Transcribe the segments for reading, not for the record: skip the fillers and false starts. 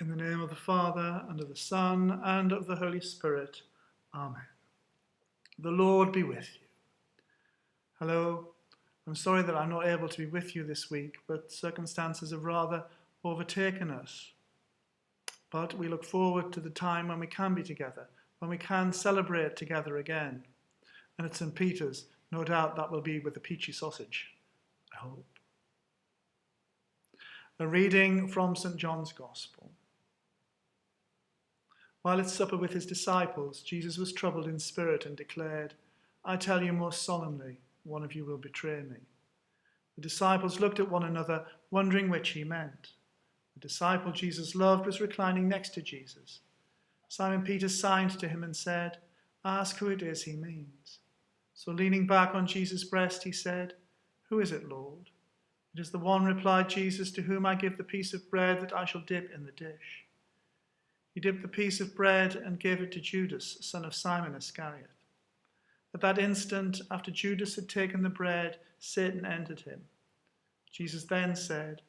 In the name of the Father, and of the Son, and of the Holy Spirit. Amen. The Lord be with you. Hello. I'm sorry that I'm not able to be with you this week, but circumstances have rather overtaken us. But we look forward to the time when we can be together, when we can celebrate together again. And at St. Peter's, no doubt that will be with a peachy sausage, I hope. A reading from St. John's Gospel. While at supper with his disciples, Jesus was troubled in spirit and declared, "I tell you most solemnly, one of you will betray me." The disciples looked at one another, wondering which he meant. The disciple Jesus loved was reclining next to Jesus. Simon Peter signed to him and said, "Ask who it is he means." So leaning back on Jesus' breast, he said, "Who is it, Lord?" "It is the one," replied Jesus, "to whom I give the piece of bread that I shall dip in the dish." He dipped the piece of bread and gave it to Judas, son of Simon Iscariot. At that instant, after Judas had taken the bread, Satan entered him. Jesus then said,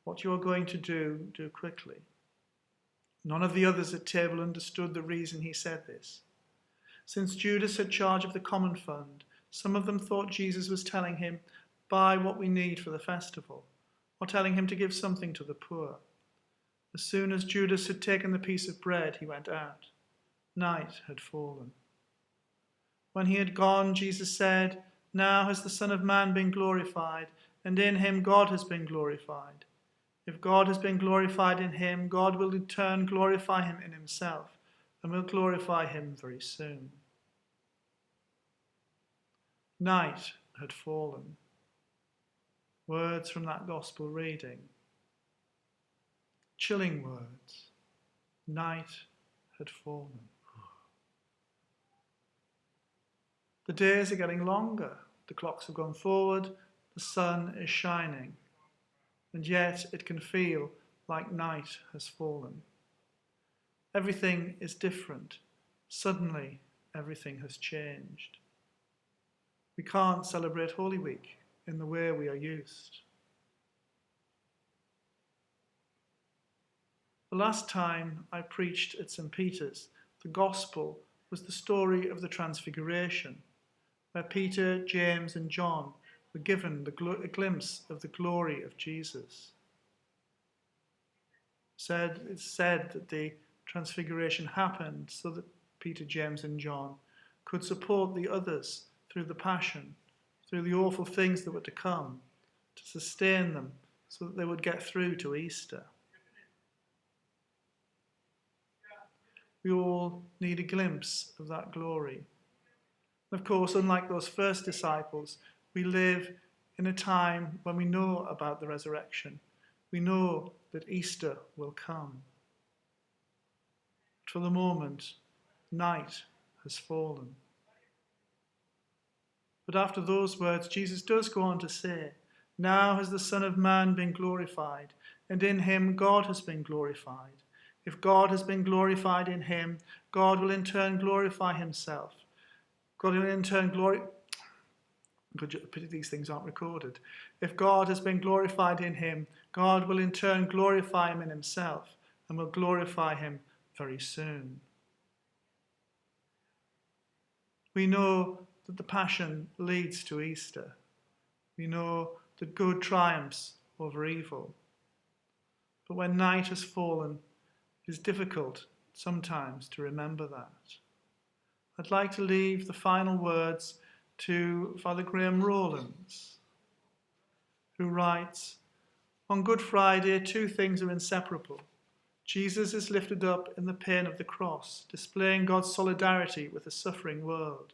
"What you are going to do, do quickly." None of the others at table understood the reason he said this. Since Judas had charge of the common fund, some of them thought Jesus was telling him, "Buy what we need for the festival," or telling him to give something to the poor. As soon as Judas had taken the piece of bread, he went out. Night had fallen. When he had gone, Jesus said, "Now has the Son of Man been glorified, and in him God has been glorified. If God has been glorified in him, God will in turn glorify him in himself, and will glorify him very soon." Night had fallen. Words from that gospel reading. Chilling words. Night had fallen. The days are getting longer. The clocks have gone forward. The sun is shining. And yet it can feel like night has fallen. Everything is different. Suddenly, everything has changed. We can't celebrate Holy Week in the way we are used. The last time I preached at St. Peter's, the Gospel was the story of the Transfiguration, where Peter, James and John were given a glimpse of the glory of Jesus. It's said that the Transfiguration happened so that Peter, James and John could support the others through the Passion, through the awful things that were to come, to sustain them so that they would get through to Easter. We all need a glimpse of that glory. Of course, unlike those first disciples, we live in a time when we know about the resurrection. We know that Easter will come. But for the moment, night has fallen. But after those words, Jesus does go on to say, "Now has the Son of Man been glorified, and in him God has been glorified. If God has been glorified in him, God will in turn glorify himself. God will in turn pity these things aren't recorded. If God has been glorified in him, God will in turn glorify him in himself, and will glorify him very soon." We know that the Passion leads to Easter. We know that good triumphs over evil. But when night has fallen, it is difficult sometimes to remember that. I'd like to leave the final words to Father Graham Rowlands, who writes, "On Good Friday, two things are inseparable. Jesus is lifted up in the pain of the cross, displaying God's solidarity with the suffering world.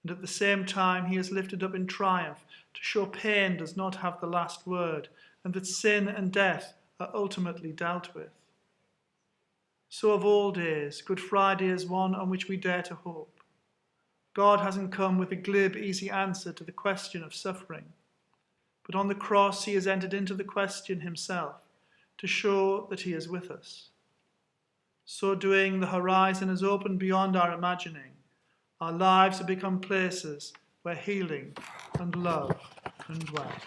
And at the same time, he is lifted up in triumph to show pain does not have the last word, and that sin and death are ultimately dealt with. So of all days, Good Friday is one on which we dare to hope. God hasn't come with a glib, easy answer to the question of suffering. But on the cross, he has entered into the question himself to show that he is with us. So doing, the horizon is opened beyond our imagining. Our lives have become places where healing and love can dwell."